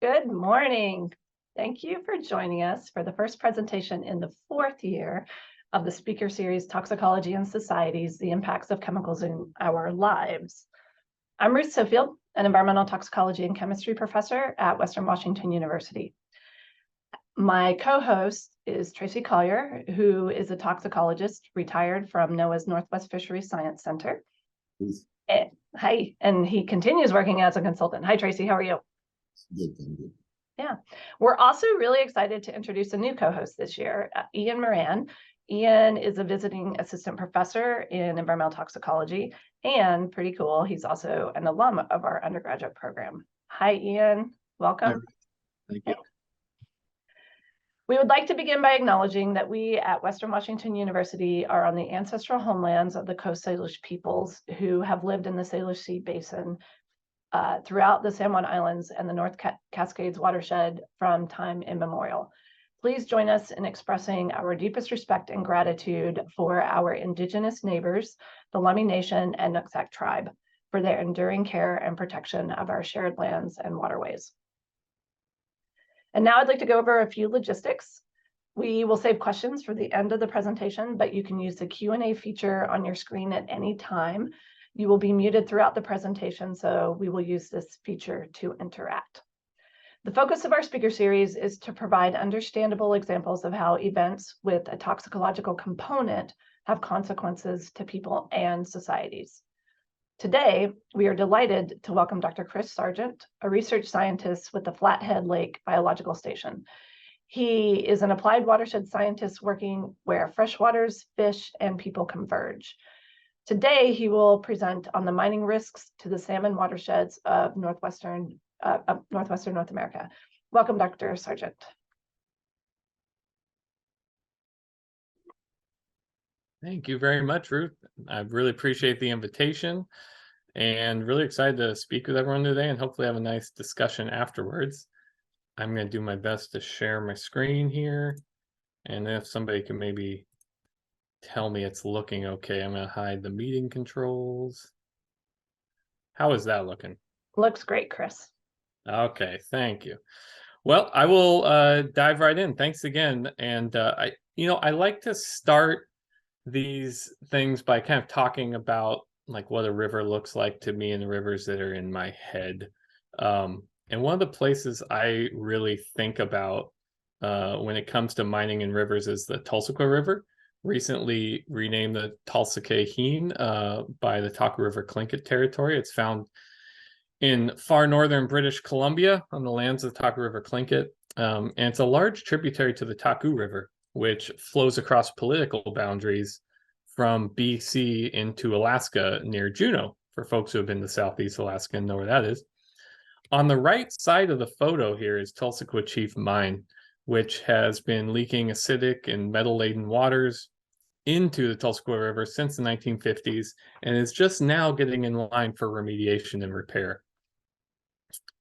Good morning. Thank you for joining us for the first presentation in the fourth year of the speaker series, Toxicology and Societies, the Impacts of Chemicals in Our Lives. I'm Ruth Sofield, an environmental toxicology and chemistry professor at Western Washington University. My co-host is Tracy Collier, who is a toxicologist retired from NOAA's Northwest Fisheries Science Center. Hi, and he continues working as a consultant. Hi, Tracy, how are you? Good, thank you. Yeah, we're also really excited to introduce a new co-host this year, Ian Moran. Ian is a visiting assistant professor in environmental toxicology, and pretty cool, he's also an alum of our undergraduate program. Hi, Ian. Welcome. Thank you. We would like to begin by acknowledging that we at Western Washington University are on the ancestral homelands of the Coast Salish peoples who have lived in the Salish Sea Basin throughout the Salmon Islands and the North Cascades watershed from time immemorial. Please join us in expressing our deepest respect and gratitude for our Indigenous neighbors, the Lummi Nation and Nooksack tribe, for their enduring care and protection of our shared lands and waterways. And now I'd like to go over a few logistics. We will save questions for the end of the presentation, but you can use the Q&A feature on your screen at any time. You will be muted throughout the presentation, so we will use this feature to interact. The focus of our speaker series is to provide understandable examples of how events with a toxicological component have consequences to people and societies. Today, we are delighted to welcome Dr. Chris Sargent, a research scientist with the Flathead Lake Biological Station. He is an applied watershed scientist working where freshwaters, fish, and people converge. Today, he will present on the mining risks to the salmon watersheds of northwestern North America. Welcome, Dr. Sargent. Thank you very much, Ruth. I really appreciate the invitation and really excited to speak with everyone today and hopefully have a nice discussion afterwards. I'm going to do my best to share my screen here. And if somebody can maybe tell me it's looking okay, I'm going to hide the meeting controls. How is that looking? Looks great, Chris. Okay, thank you. Well, I will dive right in. Thanks again. And I like to start these things by kind of talking about like what a river looks like to me and the rivers that are in my head. And one of the places I really think about when it comes to mining in rivers is the Tulsaquah River, recently renamed the Tulsakaheen by the Taku River Tlingit territory. It's found in far northern British Columbia on the lands of the Taku River Tlingit. And it's a large tributary to the Taku River, which flows across political boundaries from BC into Alaska near Juneau, for folks who have been to Southeast Alaska and know where that is. On the right side of the photo here is Tulsaquah Chief Mine, which has been leaking acidic and metal-laden waters into the Tulsaquah River since the 1950s and is just now getting in line for remediation and repair.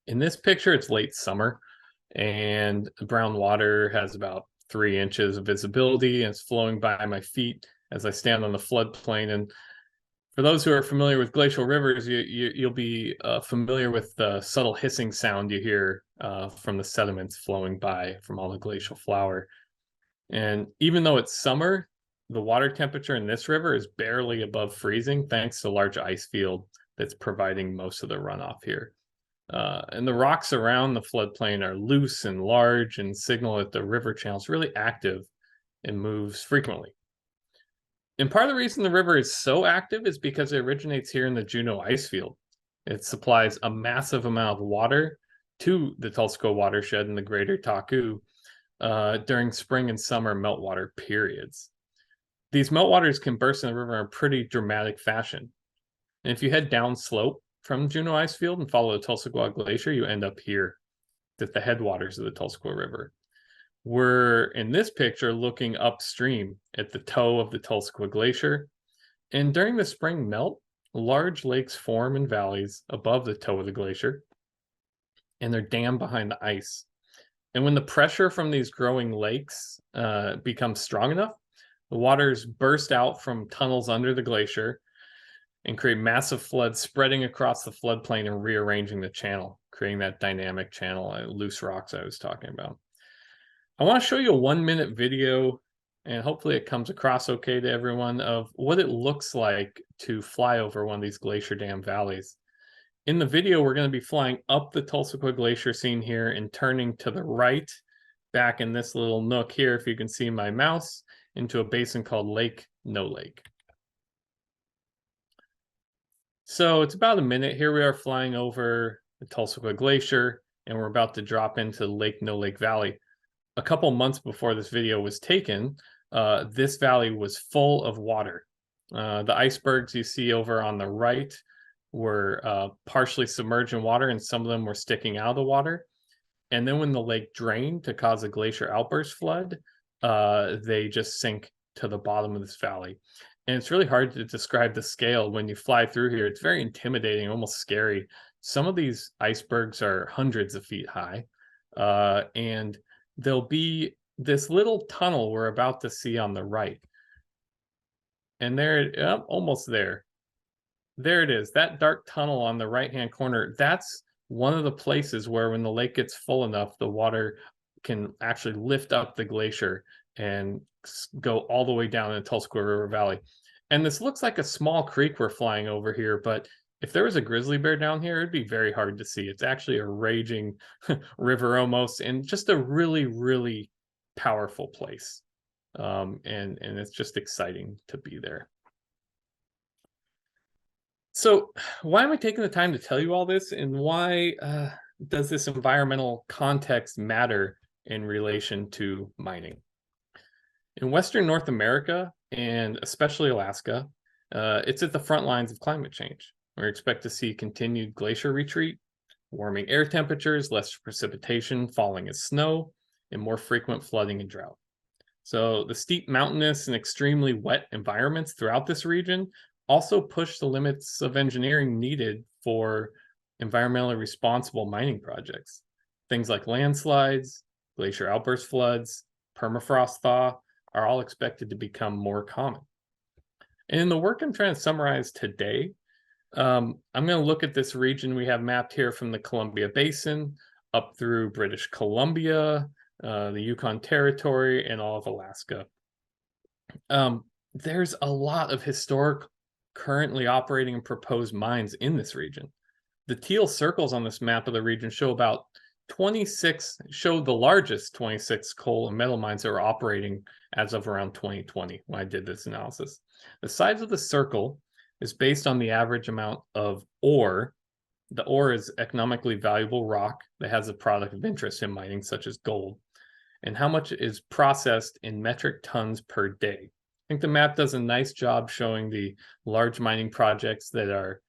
In this picture, it's late summer, and the brown water has about 3 inches of visibility, and it's flowing by my feet as I stand on the floodplain. And for those who are familiar with glacial rivers, you'll be familiar with the subtle hissing sound you hear from the sediments flowing by from all the glacial flour. And even though it's summer, the water temperature in this river is barely above freezing, thanks to a large ice field that's providing most of the runoff here. And the rocks around the floodplain are loose and large and signal that the river channel is really active and moves frequently. And part of the reason the river is so active is because it originates here in the Juneau ice field. It supplies a massive amount of water to the Tulsaquah watershed and the greater Taku during spring and summer meltwater periods. These meltwaters can burst in the river in a pretty dramatic fashion. And if you head downslope from Juneau ice field and follow the Tulsaquah Glacier, you end up here at the headwaters of the Tulsaquah River. We're in this picture looking upstream at the toe of the Tulsaquah Glacier. And during the spring melt, large lakes form in valleys above the toe of the glacier, and they're dammed behind the ice. And when the pressure from these growing lakes becomes strong enough, the waters burst out from tunnels under the glacier and create massive floods spreading across the floodplain and rearranging the channel, creating that dynamic channel, loose rocks I was talking about. I want to show you a 1-minute video, and hopefully it comes across okay to everyone, of what it looks like to fly over one of these glacier dam valleys. In the video, we're going to be flying up the Tulsa Glacier seen here and turning to the right, back in this little nook here, if you can see my mouse, into a basin called Lake No Lake. So it's about a minute. Here we are flying over the Tulsa Glacier, and we're about to drop into Lake No Lake Valley. A couple months before this video was taken, this valley was full of water. The icebergs you see over on the right were partially submerged in water, and some of them were sticking out of the water. And then when the lake drained to cause a glacier outburst flood, they just sink to the bottom of this valley. And it's really hard to describe the scale when you fly through here. It's very intimidating, almost scary. Some of these icebergs are hundreds of feet high, and there'll be this little tunnel we're about to see on the right. And there, almost there. There it is, that dark tunnel on the right-hand corner. That's one of the places where when the lake gets full enough, the water can actually lift up the glacier and go all the way down in the Tulsa River Valley. And this looks like a small creek we're flying over here, but if there was a grizzly bear down here, it'd be very hard to see. It's actually a raging river almost, and just a really, really powerful place. And it's just exciting to be there. So why am I taking the time to tell you all this, and why does this environmental context matter in relation to mining? In Western North America, and especially Alaska, it's at the front lines of climate change. We expect to see continued glacier retreat, warming air temperatures, less precipitation falling as snow, and more frequent flooding and drought. So the steep mountainous and extremely wet environments throughout this region also push the limits of engineering needed for environmentally responsible mining projects. Things like landslides, glacier outburst floods, permafrost thaw are all expected to become more common. And in the work I'm trying to summarize today, I'm going to look at this region we have mapped here from the Columbia Basin up through British Columbia, the Yukon Territory, and all of Alaska. There's a lot of historic, currently operating and proposed mines in this region. The teal circles on this map of the region show about 26, show the largest 26 coal and metal mines that are operating as of around 2020 when I did this analysis. The size of the circle is based on the average amount of ore. The ore is economically valuable rock that has a product of interest in mining, such as gold, and how much is processed in metric tons per day. I think the map does a nice job showing the large mining projects that are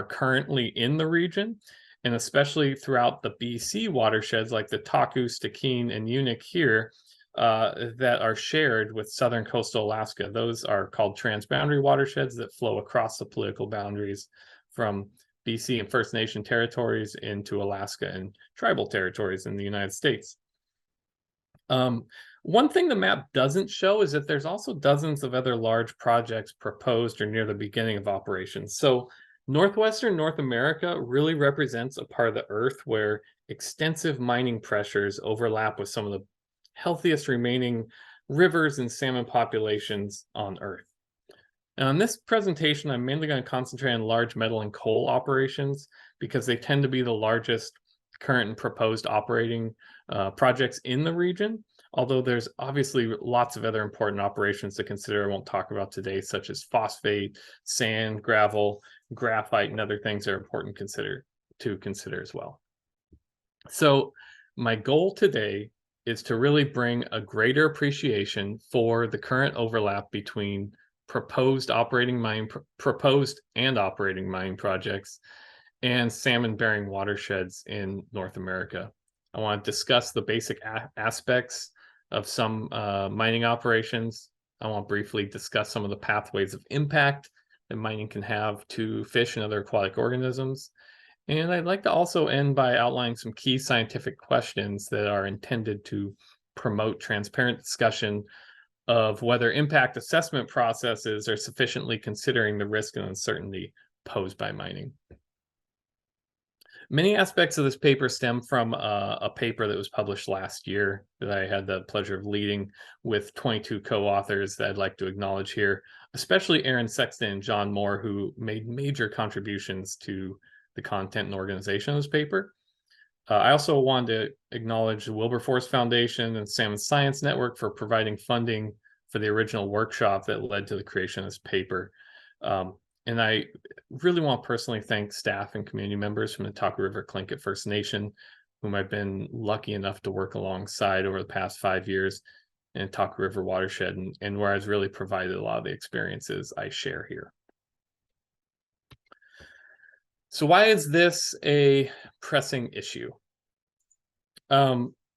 currently in the region, and especially throughout the BC watersheds like the Taku, Stikine, and Unic here, that are shared with southern coastal Alaska. Those are called transboundary watersheds that flow across the political boundaries from BC and First Nation territories into Alaska and tribal territories in the United States. One thing the map doesn't show is that there's also dozens of other large projects proposed or near the beginning of operations. So northwestern North America really represents a part of the Earth where extensive mining pressures overlap with some of the healthiest remaining rivers and salmon populations on Earth. Now, in this presentation, I'm mainly going to concentrate on large metal and coal operations because they tend to be the largest current and proposed operating projects in the region, although there's obviously lots of other important operations to consider I won't talk about today, such as phosphate, sand, gravel, graphite, and other things that are important to consider as well. So my goal today is to really bring a greater appreciation for the current overlap between proposed and operating mining projects and salmon-bearing watersheds in North America. I want to discuss the basic aspects of some mining operations. I want to briefly discuss some of the pathways of impact that mining can have to fish and other aquatic organisms. And I'd like to also end by outlining some key scientific questions that are intended to promote transparent discussion of whether impact assessment processes are sufficiently considering the risk and uncertainty posed by mining. Many aspects of this paper stem from a paper that was published last year that I had the pleasure of leading with 22 co-authors that I'd like to acknowledge here, especially Aaron Sexton and John Moore, who made major contributions to the content and organization of this paper. I also wanted to acknowledge the Wilberforce Foundation and Salmon Science Network for providing funding for the original workshop that led to the creation of this paper. And I really want to personally thank staff and community members from the Taku River Tlingit First Nation, whom I've been lucky enough to work alongside over the past 5 years in Taku River watershed, and where I've really provided a lot of the experiences I share here. So why is this a pressing issue?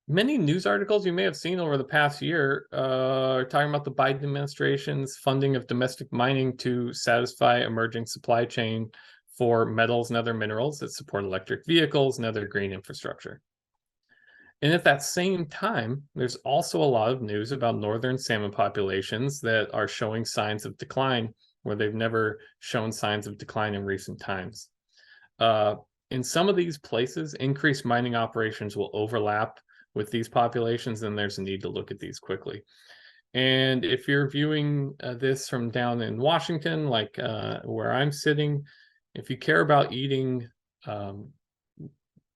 Many news articles you may have seen over the past year are talking about the Biden administration's funding of domestic mining to satisfy emerging supply chain for metals and other minerals that support electric vehicles and other green infrastructure. And at that same time, there's also a lot of news about northern salmon populations that are showing signs of decline where they've never shown signs of decline in recent times. In some of these places, increased mining operations will overlap with these populations, and there's a need to look at these quickly. And if you're viewing this from down in Washington, like where I'm sitting, if you care about eating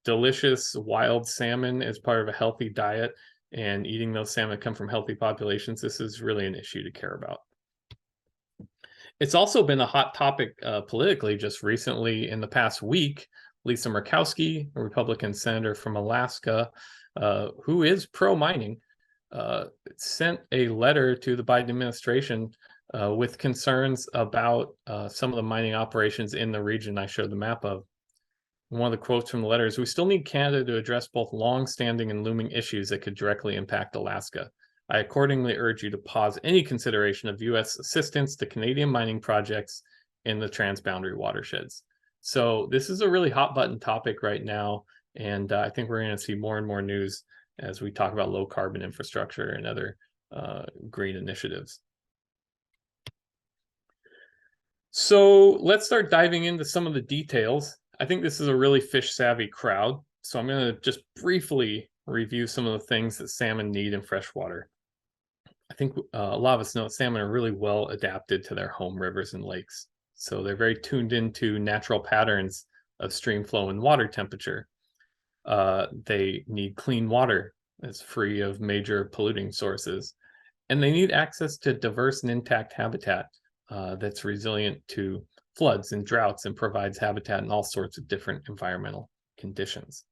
delicious wild salmon as part of a healthy diet and eating those salmon come from healthy populations, this is really an issue to care about. It's also been a hot topic politically just recently. In the past week, Lisa Murkowski, a Republican senator from Alaska, who is pro-mining, sent a letter to the Biden administration with concerns about some of the mining operations in the region I showed the map of. One of the quotes from the letter is, "We still need Canada to address both long-standing and looming issues that could directly impact Alaska. I accordingly urge you to pause any consideration of U.S. assistance to Canadian mining projects in the transboundary watersheds." So this is a really hot button topic right now, and I think we're going to see more and more news as we talk about low carbon infrastructure and other green initiatives. So let's start diving into some of the details. I think this is a really fish savvy crowd, so I'm going to just briefly review some of the things that salmon need in freshwater. I think a lot of us know that salmon are really well adapted to their home rivers and lakes. So they're very tuned into natural patterns of stream flow and water temperature. They need clean water that's free of major polluting sources. And they need access to diverse and intact habitat that's resilient to floods and droughts and provides habitat in all sorts of different environmental conditions.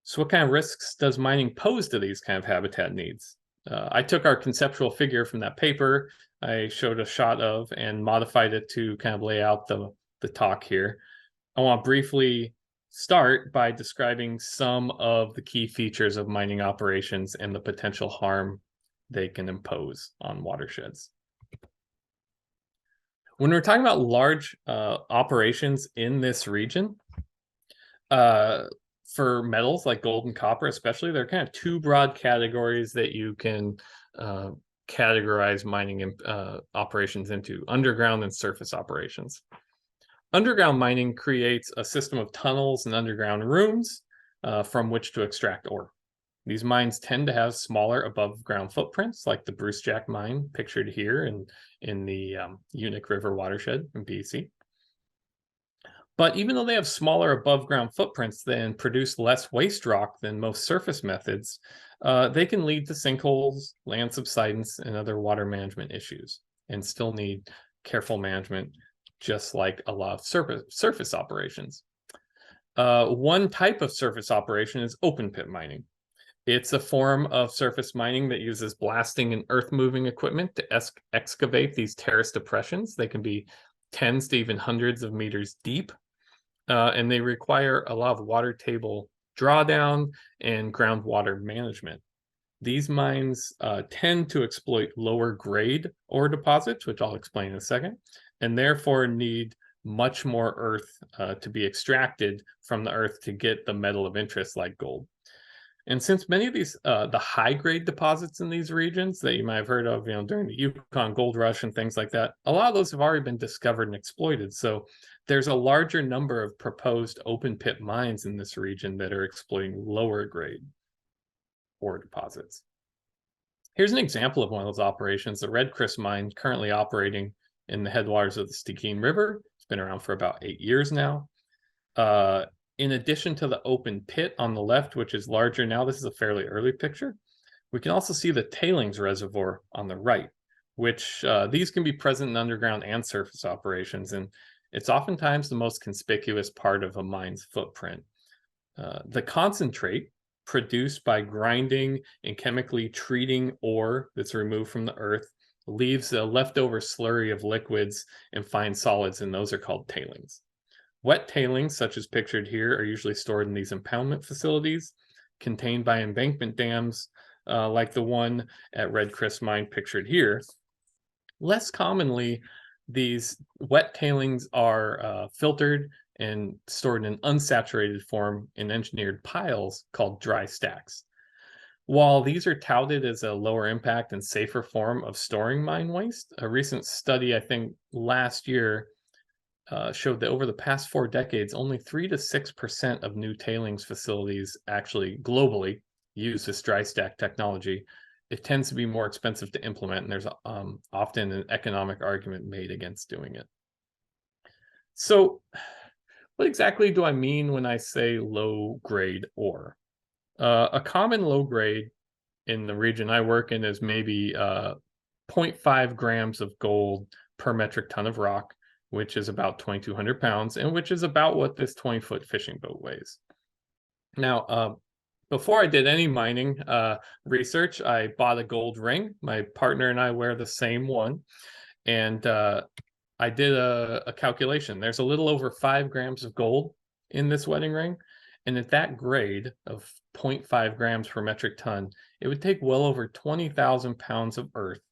So what kind of risks does mining pose to these kind of habitat needs? I took our conceptual figure from that paper I showed a shot of and modified it to kind of lay out the talk here. I want to briefly start by describing some of the key features of mining operations and the potential harm they can impose on watersheds. When we're talking about large operations in this region, for metals like gold and copper especially, there are kind of two broad categories that you can categorize mining operations into: underground and surface operations. Underground mining creates a system of tunnels and underground rooms from which to extract ore. These mines tend to have smaller above ground footprints, like the Bruce Jack mine pictured here in the Unic River watershed in BC. But even though they have smaller above ground footprints and produce less waste rock than most surface methods, they can lead to sinkholes, land subsidence, and other water management issues, and still need careful management, just like a lot of surface operations. One type of surface operation is open pit mining. It's a form of surface mining that uses blasting and earth moving equipment to excavate these terrace depressions. They can be tens to even hundreds of meters deep. And they require a lot of water table drawdown and groundwater management. These mines tend to exploit lower grade ore deposits, which I'll explain in a second, and therefore need much more earth to be extracted from the earth to get the metal of interest like gold. And since many of these, the high grade deposits in these regions that you might have heard of, during the Yukon Gold Rush and things like that, a lot of those have already been discovered and exploited. So there's a larger number of proposed open pit mines in this region that are exploiting lower grade ore deposits. Here's an example of one of those operations, the Red Chris mine, currently operating in the headwaters of the Stikine River. It's been around for about 8 years now. In addition to the open pit on the left, which is larger now, this is a fairly early picture, we can also see the tailings reservoir on the right, which these can be present in underground and surface operations, and it's oftentimes the most conspicuous part of a mine's footprint. The concentrate produced by grinding and chemically treating ore that's removed from the earth leaves a leftover slurry of liquids and fine solids, and those are called tailings. Wet tailings, such as pictured here, are usually stored in these impoundment facilities contained by embankment dams, like the one at Red Chris Mine pictured here. Less commonly, these wet tailings are filtered and stored in an unsaturated form in engineered piles called dry stacks. While these are touted as a lower impact and safer form of storing mine waste, a recent study, I think last year, showed that over the past 4 decades, only 3 to 6% of new tailings facilities actually globally use this dry stack technology. It tends to be more expensive to implement, and there's often an economic argument made against doing it. So what exactly do I mean when I say low grade ore? A common low grade in the region I work in is maybe 0.5 grams of gold per metric ton of rock, which is about 2,200 pounds, and which is about what this 20-foot fishing boat weighs. Now, before I did any mining research, I bought a gold ring. My partner and I wear the same one, and I did a calculation. There's a little over 5 grams of gold in this wedding ring, and at that grade of 0.5 grams per metric ton, it would take well over 20,000 pounds of earth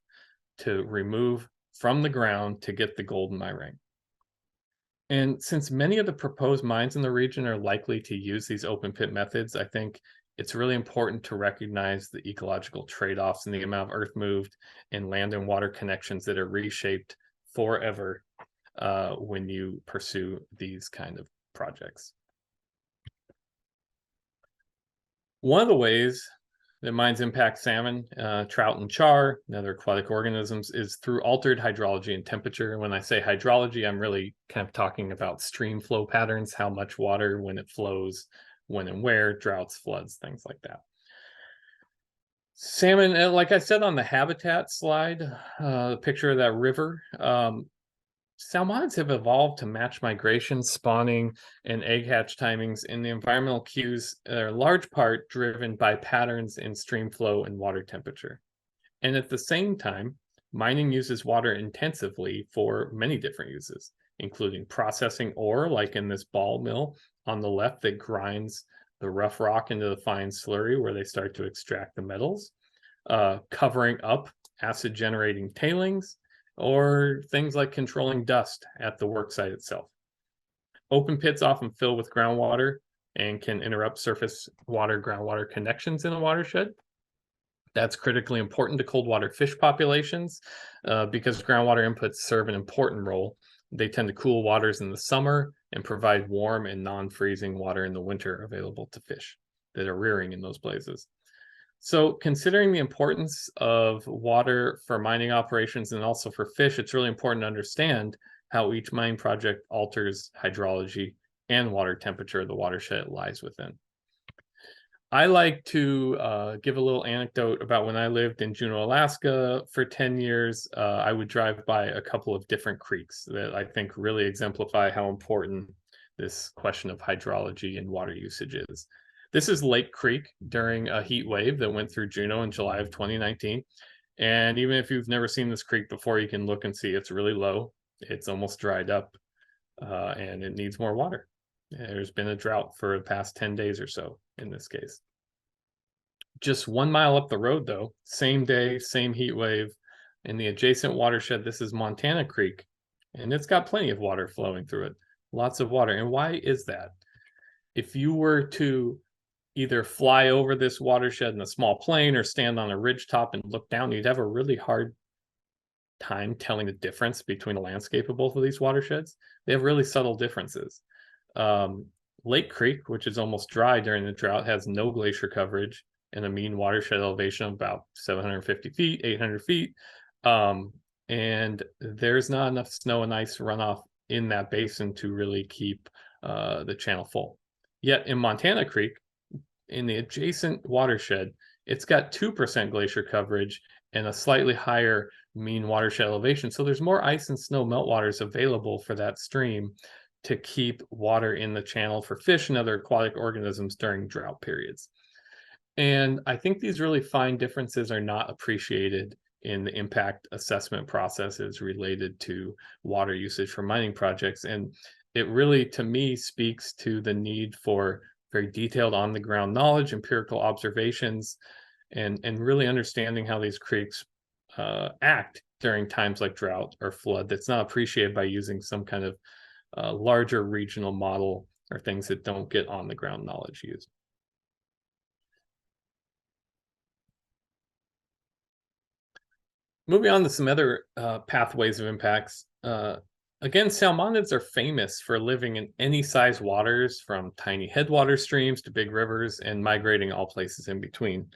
to remove from the ground to get the gold in my ring. And since many of the proposed mines in the region are likely to use these open pit methods, I think it's really important to recognize the ecological trade-offs and the amount of earth moved and land and water connections that are reshaped forever when you pursue these kind of projects. One of the ways that mines impact salmon, trout, and char, and other aquatic organisms is through altered hydrology and temperature. When I say hydrology, I'm really kind of talking about stream flow patterns, how much water, when it flows, when and where, droughts, floods, things like that. Salmon, like I said on the habitat slide, the picture of that river, salmonids have evolved to match migration, spawning, and egg hatch timings, and the environmental cues are in large part driven by patterns in stream flow and water temperature. And at the same time, mining uses water intensively for many different uses, including processing ore, like in this ball mill on the left that grinds the rough rock into the fine slurry where they start to extract the metals, covering up acid-generating tailings, or things like controlling dust at the worksite itself. Open pits often fill with groundwater and can interrupt surface water-groundwater connections in a watershed. That's critically important to cold water fish populations because groundwater inputs serve an important role. They tend to cool waters in the summer and provide warm and non-freezing water in the winter available to fish that are rearing in those places. So considering the importance of water for mining operations and also for fish, it's really important to understand how each mine project alters hydrology and water temperature of the watershed it lies within. I like to give a little anecdote about when I lived in Juneau, Alaska for 10 years. I would drive by a couple of different creeks that I think really exemplify how important this question of hydrology and water usage is. This is Lake Creek during a heat wave that went through Juneau in July of 2019. And even if you've never seen this creek before, you can look and see it's really low. It's almost dried up and it needs more water. There's been a drought for the past 10 days or so in this case. Just 1 mile up the road, though, same day, same heat wave, in the adjacent watershed, this is Montana Creek, and it's got plenty of water flowing through it. Lots of water. And why is that? If you were to either fly over this watershed in a small plane or stand on a ridge top and look down, you'd have a really hard time telling the difference between the landscape of both of these watersheds. They have really subtle differences. Lake Creek, which is almost dry during the drought, has no glacier coverage and a mean watershed elevation of about 750 feet, 800 feet. And there's not enough snow and ice runoff in that basin to really keep the channel full. Yet in Montana Creek, in the adjacent watershed, it's got 2% glacier coverage and a slightly higher mean watershed elevation. So there's more ice and snow meltwaters available for that stream to keep water in the channel for fish and other aquatic organisms during drought periods. And I think these really fine differences are not appreciated in the impact assessment processes related to water usage for mining projects. And it really, to me, speaks to the need for very detailed on-the-ground knowledge, empirical observations, and really understanding how these creeks act during times like drought or flood that's not appreciated by using some kind of larger regional model or things that don't get on-the-ground knowledge used. Moving on to some other pathways of impacts. Again, salmonids are famous for living in any size waters, from tiny headwater streams to big rivers, and migrating all places in between.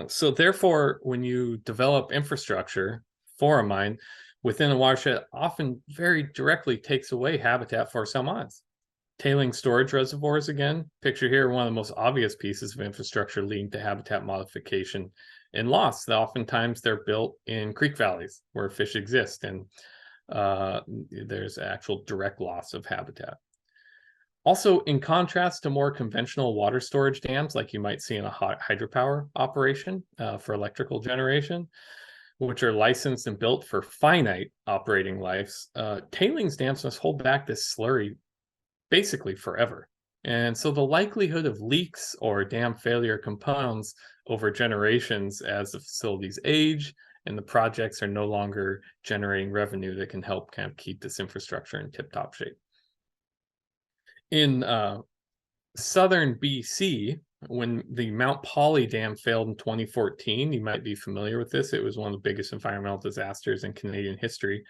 So therefore, when you develop infrastructure for a mine within a watershed, often very directly takes away habitat for salmonids. Tailing storage reservoirs, again, picture here one of the most obvious pieces of infrastructure leading to habitat modification and loss. Oftentimes they're built in creek valleys where fish exist, and there's actual direct loss of habitat. Also, in contrast to more conventional water storage dams, like you might see in a hydropower operation for electrical generation, which are licensed and built for finite operating lives, tailings dams must hold back this slurry basically forever. And so the likelihood of leaks or dam failure compounds over generations as the facilities age and the projects are no longer generating revenue that can help kind of keep this infrastructure in tip-top shape. In southern BC, when the Mount Polley Dam failed in 2014, you might be familiar with this. It was one of the biggest environmental disasters in Canadian history.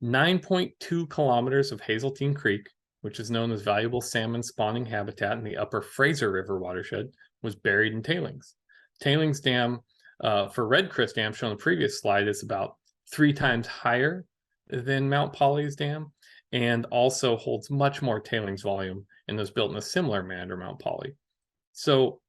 9.2 kilometers of Hazeltine Creek, which is known as valuable salmon spawning habitat in the upper Fraser River watershed, was buried in tailings. Tailings dam for Red Chris Dam, shown on the previous slide, is about 3 times higher than Mount Polley's dam, and also holds much more tailings volume and was built in a similar manner to Mount Polley. So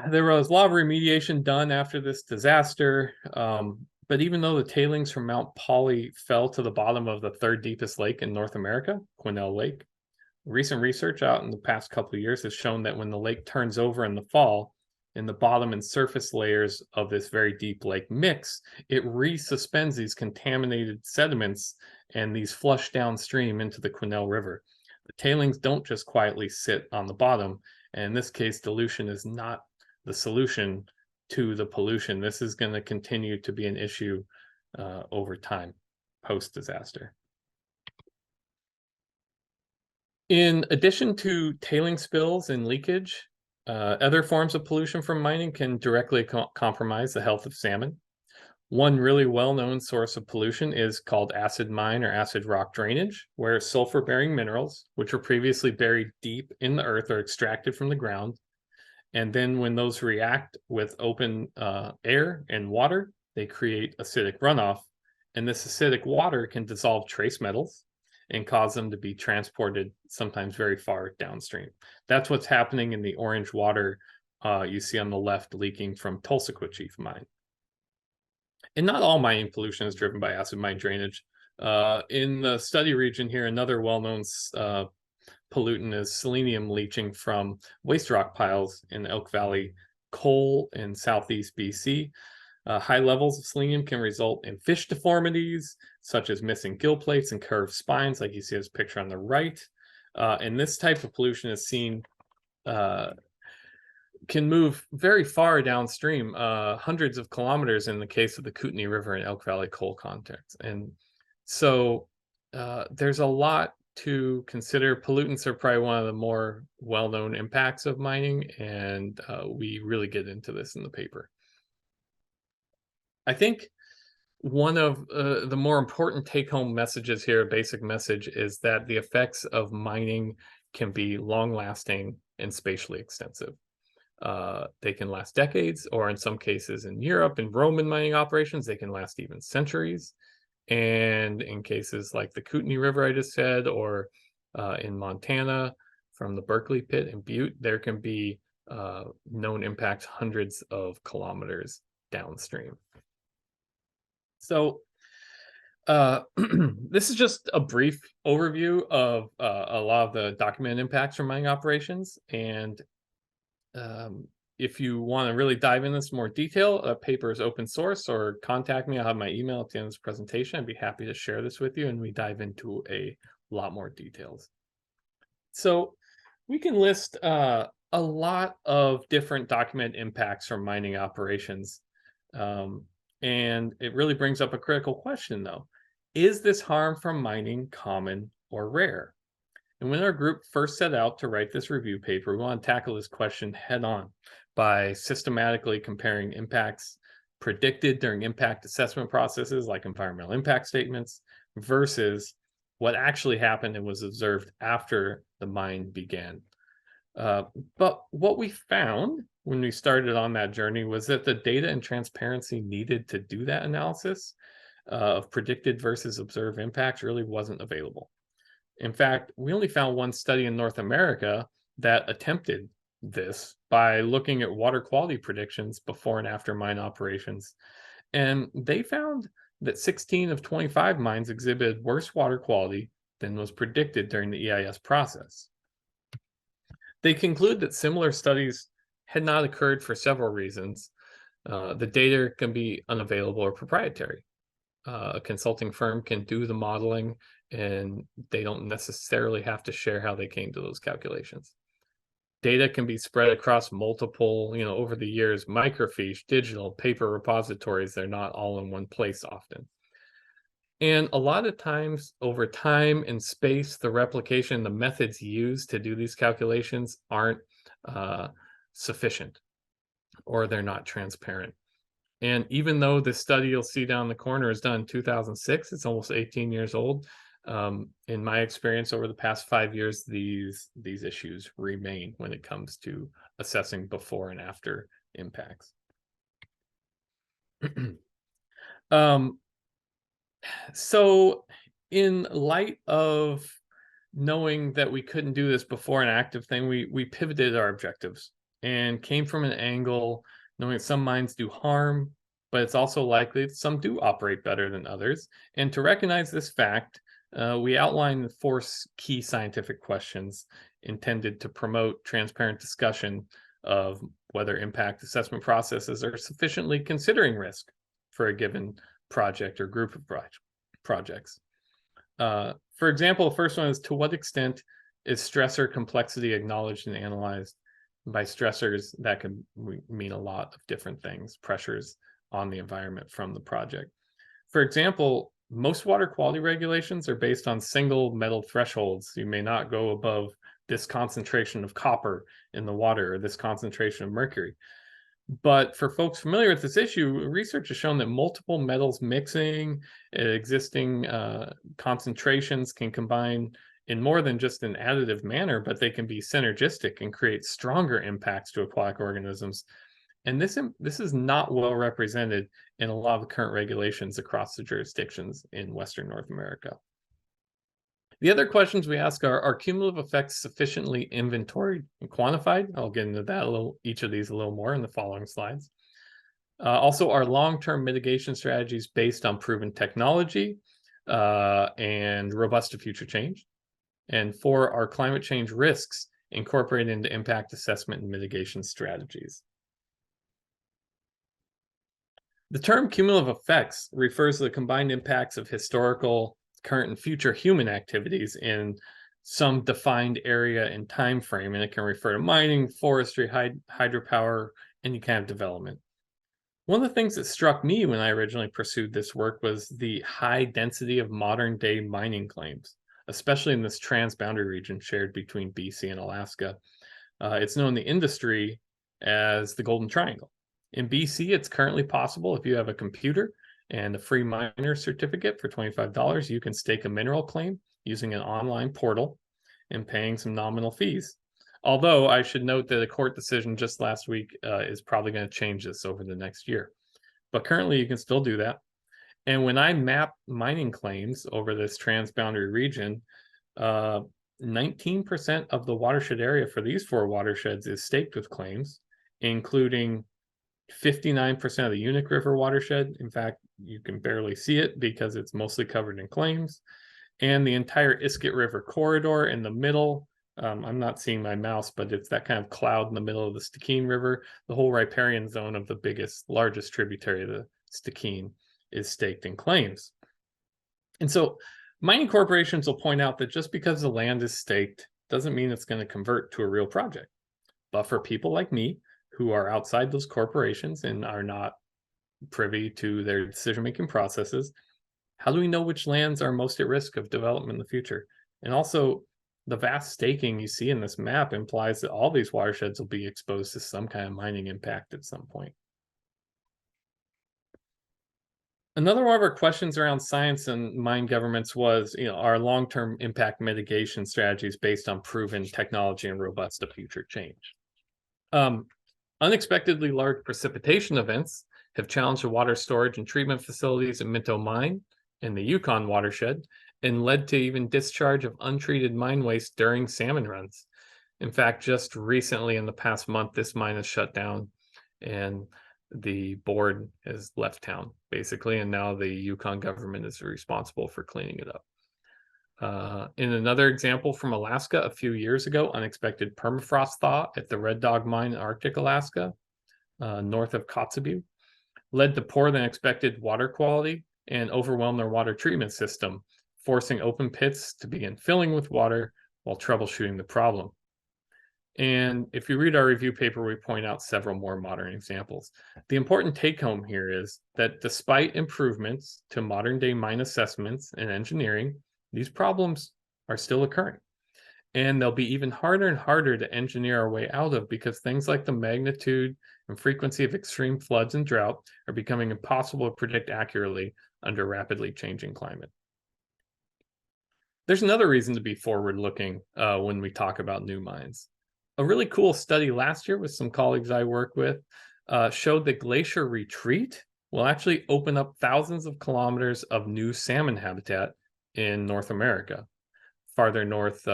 there was a lot of remediation done after this disaster, but even though the tailings from Mount Polley fell to the bottom of the 3rd deepest lake in North America, Quesnel Lake, recent research out in the past couple of years has shown that when the lake turns over in the fall, in the bottom and surface layers of this very deep lake mix, it resuspends these contaminated sediments and these flush downstream into the Quesnel River. The tailings don't just quietly sit on the bottom, and in this case, dilution is not the solution to the pollution. This is going to continue to be an issue over time, post-disaster. In addition to tailing spills and leakage, other forms of pollution from mining can directly compromise the health of salmon. One really well-known source of pollution is called acid mine or acid rock drainage, where sulfur-bearing minerals, which were previously buried deep in the earth, are extracted from the ground. And then when those react with open air and water, they create acidic runoff. And this acidic water can dissolve trace metals and cause them to be transported sometimes very far downstream. That's what's happening in the orange water you see on the left leaking from Tulsaquid mine. And not all mining pollution is driven by acid mine drainage. In the study region here, another well-known pollutant is selenium leaching from waste rock piles in Elk Valley coal in southeast BC. High levels of selenium can result in fish deformities, such as missing gill plates and curved spines, like you see this picture on the right. And this type of pollution is seen, can move very far downstream, hundreds of kilometers in the case of the Kootenai River and Elk Valley coal context. And so there's a lot to consider pollutants are probably one of the more well-known impacts of mining, and we really get into this in the paper. I think one of the more important take-home messages here, a basic message, is that the effects of mining can be long-lasting and spatially extensive. They can last decades, or in some cases in Europe, in Roman mining operations, they can last even centuries. And in cases like the Kootenai River I just said, or in Montana from the Berkeley Pit in Butte, there can be known impacts hundreds of kilometers downstream. So this is just a brief overview of a lot of the documented impacts from mining operations. And if you want to really dive into this in more detail, a paper is open source, or contact me. I'll have my email at the end of this presentation. I'd be happy to share this with you, and we dive into a lot more details. So we can list a lot of different documented impacts from mining operations. And it really brings up a critical question, though. Is this harm from mining common or rare? And when our group first set out to write this review paper, we want to tackle this question head on by systematically comparing impacts predicted during impact assessment processes like environmental impact statements versus what actually happened and was observed after the mine began. But what we found when we started on that journey was that the data and transparency needed to do that analysis of predicted versus observed impacts really wasn't available. In fact, we only found one study in North America that attempted this by looking at water quality predictions before and after mine operations. And they found that 16 of 25 mines exhibited worse water quality than was predicted during the EIS process. They conclude that similar studies had not occurred for several reasons. The data can be unavailable or proprietary. A consulting firm can do the modeling, and they don't necessarily have to share how they came to those calculations. Data can be spread across multiple, over the years, microfiche, digital, paper repositories. They're not all in one place often. And a lot of times, over time and space, the replication, the methods used to do these calculations aren't sufficient, or they're not transparent. And even though this study you'll see down the corner is done in 2006, it's almost 18 years old. In my experience over the past 5 years, these issues remain when it comes to assessing before and after impacts. So in light of knowing that we couldn't do this before an active thing, we pivoted our objectives and came from an angle knowing that some mines do harm, but it's also likely that some do operate better than others. And to recognize this fact, we outlined 4 key scientific questions intended to promote transparent discussion of whether impact assessment processes are sufficiently considering risk for a given project or group of projects. For example, the first one is, to what extent is stressor complexity acknowledged and analyzed? By stressors, that can mean a lot of different things, pressures on the environment from the project. For example, most water quality regulations are based on single metal thresholds. You may not go above this concentration of copper in the water or this concentration of mercury. But for folks familiar with this issue, research has shown that multiple metals mixing at existing concentrations can combine in more than just an additive manner, but they can be synergistic and create stronger impacts to aquatic organisms. And this is not well represented in a lot of the current regulations across the jurisdictions in Western North America. The other questions we ask are cumulative effects sufficiently inventoried and quantified? I'll get into that each of these a little more in the following slides. Also, are long-term mitigation strategies based on proven technology and robust to future change? And 4, are climate change risks incorporated into impact assessment and mitigation strategies? The term cumulative effects refers to the combined impacts of historical, current, and future human activities in some defined area and time frame, and it can refer to mining, forestry, hydropower, any kind of development. One of the things that struck me when I originally pursued this work was the high density of modern day mining claims, especially in this transboundary region shared between BC and Alaska. It's known in the industry as the Golden Triangle. In BC, it's currently possible if you have a computer and a free miner certificate for $25, you can stake a mineral claim using an online portal and paying some nominal fees. Although I should note that a court decision just last week is probably going to change this over the next year. But currently you can still do that. And when I map mining claims over this transboundary region, 19% of the watershed area for these 4 watersheds is staked with claims, including 59% of the Unic River watershed. In fact, you can barely see it because it's mostly covered in claims. And the entire Iskut River corridor in the middle. I'm not seeing my mouse, but it's that kind of cloud in the middle of the Stikine River. The whole riparian zone of the largest tributary of the Stikine is staked in claims. And so mining corporations will point out that just because the land is staked doesn't mean it's going to convert to a real project. But for people like me who are outside those corporations and are not privy to their decision-making processes, how do we know which lands are most at risk of development in the future? And also, the vast staking you see in this map implies that all these watersheds will be exposed to some kind of mining impact at some point. Another one of our questions around science and mine governments was, our long-term impact mitigation strategies based on proven technology and robust to future change. Unexpectedly large precipitation events have challenged the water storage and treatment facilities at Minto Mine in the Yukon watershed and led to even discharge of untreated mine waste during salmon runs. In fact, just recently in the past month, this mine is shut down and the board has left town, basically, and now the Yukon government is responsible for cleaning it up. In another example from Alaska, a few years ago, unexpected permafrost thaw at the Red Dog Mine in Arctic Alaska, north of Kotzebue, led to poorer than expected water quality and overwhelmed their water treatment system, forcing open pits to begin filling with water while troubleshooting the problem. And if you read our review paper, we point out several more modern examples. The important take home here is that despite improvements to modern day mine assessments and engineering, these problems are still occurring. And they'll be even harder and harder to engineer our way out of because things like the magnitude and frequency of extreme floods and drought are becoming impossible to predict accurately under rapidly changing climate. There's another reason to be forward-looking when we talk about new mines. A really cool study last year with some colleagues I work with showed that glacier retreat will actually open up thousands of kilometers of new salmon habitat in North America, farther north,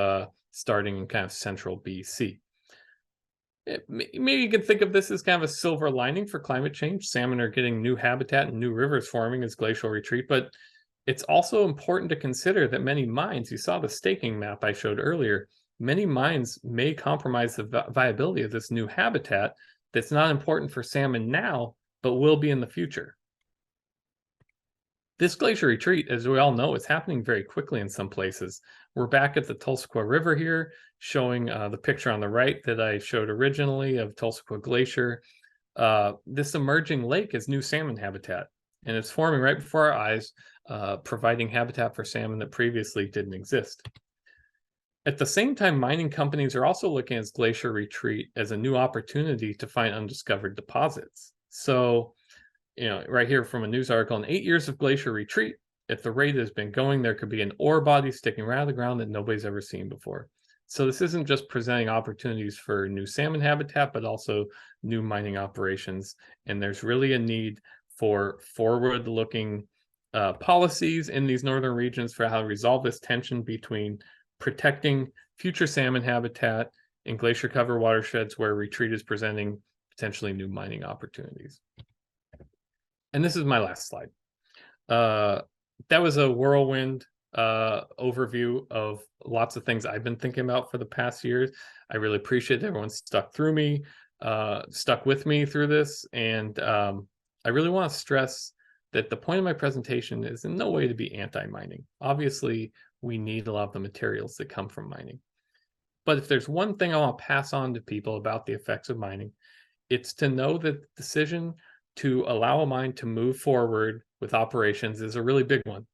starting in kind of central BC. Maybe you could think of this as kind of a silver lining for climate change. Salmon are getting new habitat and new rivers forming as glacial retreat, but it's also important to consider that many mines, you saw the staking map I showed earlier, many mines may compromise the viability of this new habitat that's not important for salmon now, but will be in the future. This glacier retreat, as we all know, is happening very quickly in some places. We're back at the Tulsaquah River here, showing the picture on the right that I showed originally of Tulsaquah Glacier. This emerging lake is new salmon habitat, and it's forming right before our eyes, providing habitat for salmon that previously didn't exist. At the same time, mining companies are also looking at glacier retreat as a new opportunity to find undiscovered deposits. So, right here from a news article, in 8 years of glacier retreat, if the rate has been going, there could be an ore body sticking right out of the ground that nobody's ever seen before. So this isn't just presenting opportunities for new salmon habitat, but also new mining operations. And there's really a need for forward-looking policies in these northern regions for how to resolve this tension between protecting future salmon habitat in glacier cover watersheds where retreat is presenting potentially new mining opportunities. And this is my last slide. That was a whirlwind overview of lots of things I've been thinking about for the past years. I really appreciate everyone stuck with me through this. And I really want to stress that the point of my presentation is in no way to be anti-mining. Obviously, we need a lot of the materials that come from mining. But if there's one thing I want to pass on to people about the effects of mining, it's to know that the decision to allow a mine to move forward with operations is a really big one.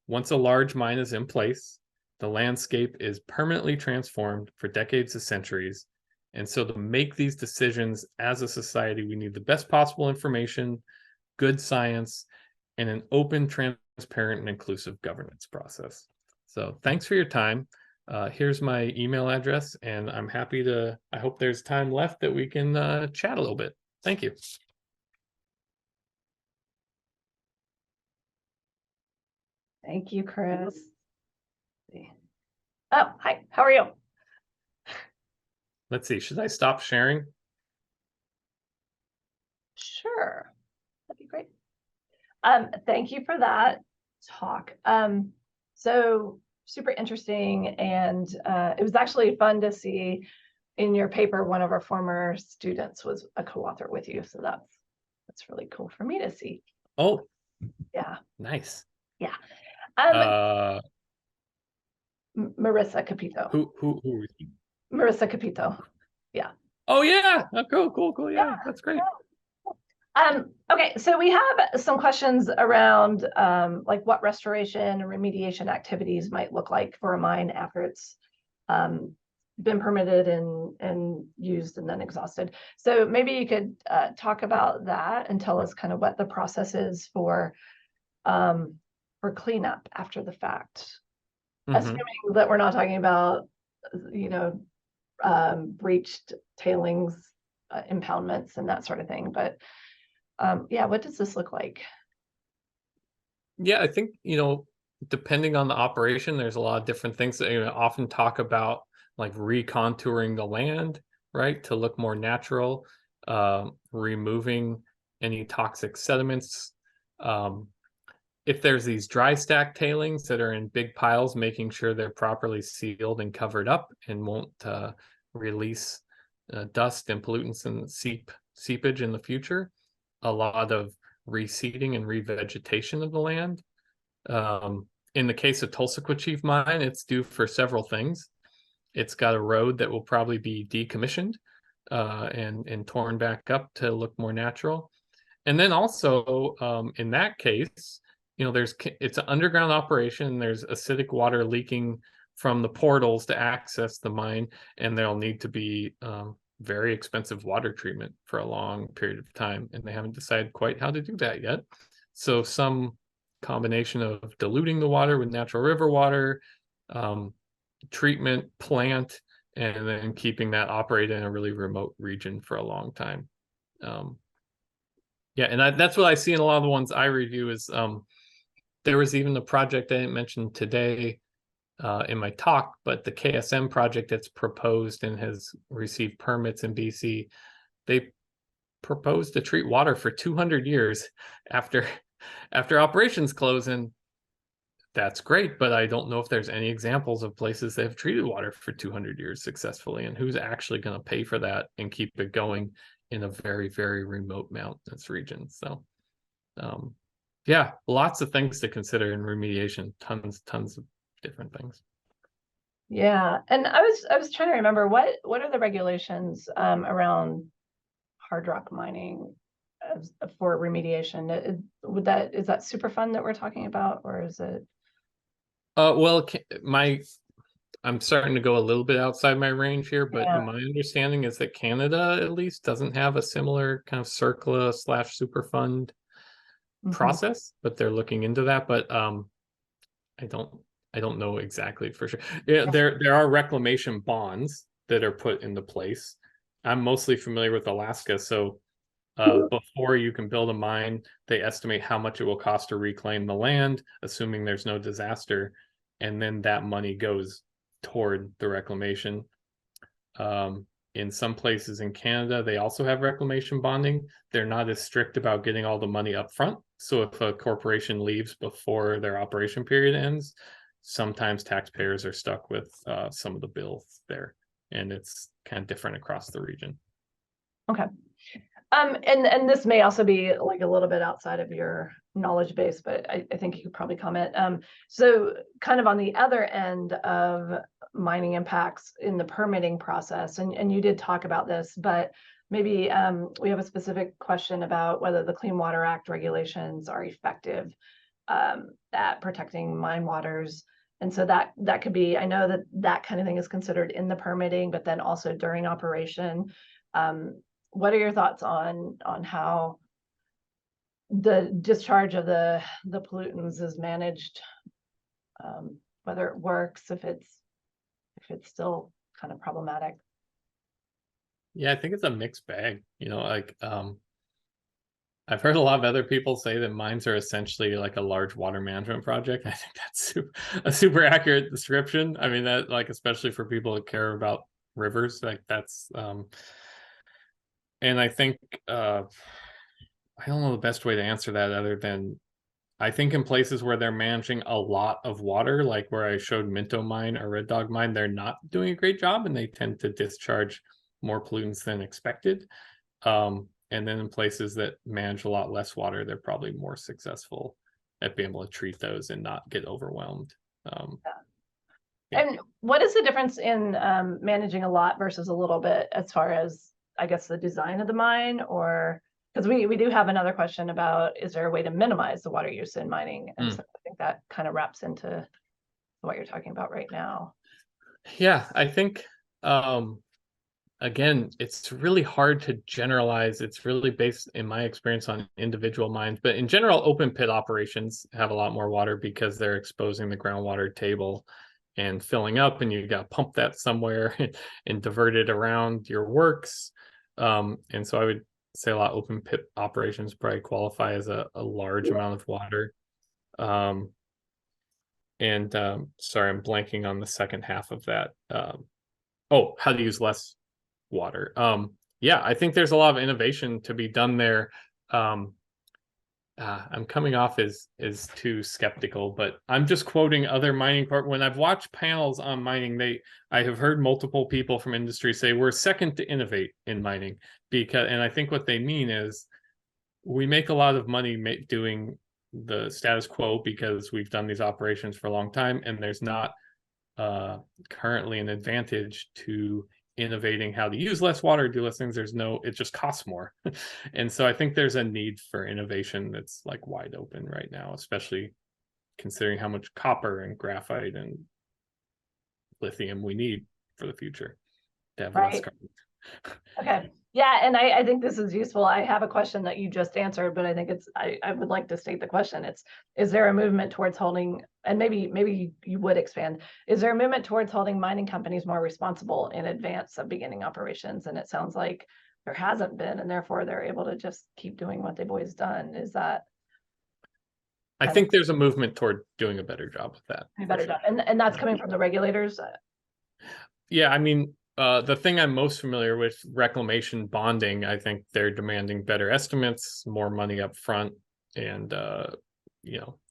Once a large mine is in place, The landscape is permanently transformed for decades to centuries. And so to make these decisions as a society, we need the best possible information, good science, and an open, transparent, and inclusive governance process. So thanks for your time. Here's my email address, and I'm happy to, I hope there's time left that we can chat a little bit. Thank you. Thank you, Chris. Oh, hi, how are you? Let's see, should I stop sharing? Sure, that'd be great. Thank you for that talk. So super interesting, and it was actually fun to see in your paper, one of our former students was a co-author with you, so that's really cool for me to see. Oh, Yeah, nice. yeah. Marissa Capito. Who? Marissa Capito. Yeah. Oh yeah. Oh, cool. Yeah, that's great. Okay, so we have some questions around like what restoration and remediation activities might look like for a mine after it's been permitted and used and then exhausted. So maybe you could talk about that and tell us kind of what the process is for cleanup after the fact. Assuming that we're not talking about, you know, breached tailings impoundments and that sort of thing, but yeah, what does this look like? Yeah, I think, depending on the operation, there's a lot of different things that often talk about, like recontouring the land, right, to look more natural, removing any toxic sediments. If there's these dry stack tailings that are in big piles, making sure they're properly sealed and covered up and won't release dust and pollutants and seepage in the future. A lot of reseeding and revegetation of the land. In the case of Tulsaquachief Mine, it's due for several things. It's got a road that will probably be decommissioned and torn back up to look more natural. And then also in that case, it's an underground operation. There's acidic water leaking from the portals to access the mine, and there'll need to be very expensive water treatment for a long period of time, and they haven't decided quite how to do that yet. So some combination of diluting the water with natural river water, treatment plant, and then keeping that operated in a really remote region for a long time. Yeah, and that's what I see in a lot of the ones I review is there was even a project I didn't mention today in my talk, but the KSM project that's proposed and has received permits in BC, they proposed to treat water for 200 years after operations close, and that's great, but I don't know if there's any examples of places that have treated water for 200 years successfully, and who's actually going to pay for that and keep it going in a very, very remote mountainous region. So yeah, lots of things to consider in remediation, tons of different things. Yeah, and I was trying to remember what are the regulations around hard rock mining for remediation? Is that Superfund that we're talking about, or is it? Well, I'm starting to go a little bit outside my range here, but Yeah. my understanding is that Canada at least doesn't have a similar kind of CERCLA / Superfund process, but they're looking into that. But I don't know exactly for sure. Yeah, there are reclamation bonds that are put into place. I'm mostly familiar with Alaska, so before you can build a mine, they estimate how much it will cost to reclaim the land, assuming there's no disaster, and then that money goes toward the reclamation. In some places in Canada, they also have reclamation bonding. They're not as strict about getting all the money up front. So if a corporation leaves before their operation period ends, sometimes taxpayers are stuck with some of the bills there, and it's kind of different across the region. Okay. And this may also be like a little bit outside of your knowledge base, but I think you could probably comment. So kind of on the other end of mining impacts in the permitting process, and you did talk about this, but maybe we have a specific question about whether the Clean Water Act regulations are effective at protecting mine waters. And so that could be, I know that that kind of thing is considered in the permitting, but then also during operation. What are your thoughts on how the discharge of the pollutants is managed? Whether it works, if it's still kind of problematic. Yeah, I think it's a mixed bag. Like I've heard a lot of other people say that mines are essentially like a large water management project. I think that's a super accurate description. I mean, that, like, especially for people that care about rivers, like that's and I think I don't know the best way to answer that other than I think in places where they're managing a lot of water, like where I showed Minto Mine or Red Dog Mine, they're not doing a great job and they tend to discharge more pollutants than expected. And then in places that manage a lot less water, they're probably more successful at being able to treat those and not get overwhelmed. Yeah. And what is the difference in managing a lot versus a little bit as far as, I guess, the design of the mine? Or because we do have another question about, is there a way to minimize the water use in mining? And so I think that kind of wraps into what you're talking about right now. Yeah, I think again, it's really hard to generalize. It's really based, in my experience, on individual mines. But in general, open pit operations have a lot more water because they're exposing the groundwater table and filling up, and you got to pump that somewhere and divert it around your works. And so I would say a lot of open pit operations probably qualify as a large amount of water. Sorry, I'm blanking on the second half of that. How to use less water. Yeah, I think there's a lot of innovation to be done there. I'm coming off as too skeptical, but I'm just quoting other mining when I've watched panels on mining, I have heard multiple people from industry say we're second to innovate in mining, and I think what they mean is we make a lot of money doing the status quo because we've done these operations for a long time, and there's not currently an advantage to innovating how to use less water, do less things. It just costs more. And so I think there's a need for innovation that's like wide open right now, especially considering how much copper and graphite and lithium we need for the future to have less carbon. Okay. Yeah, and I think this is useful. I have a question that you just answered, but I think I would like to state the question. Is there a movement towards holding, and maybe you would expand, is there a movement towards holding mining companies more responsible in advance of beginning operations? And it sounds like there hasn't been, and therefore they're able to just keep doing what they've always done. Is that? I think there's a movement toward doing a better job with that. A better job. And that's coming from the regulators? Yeah, I mean, the thing I'm most familiar with, reclamation bonding, I think they're demanding better estimates, more money up front, and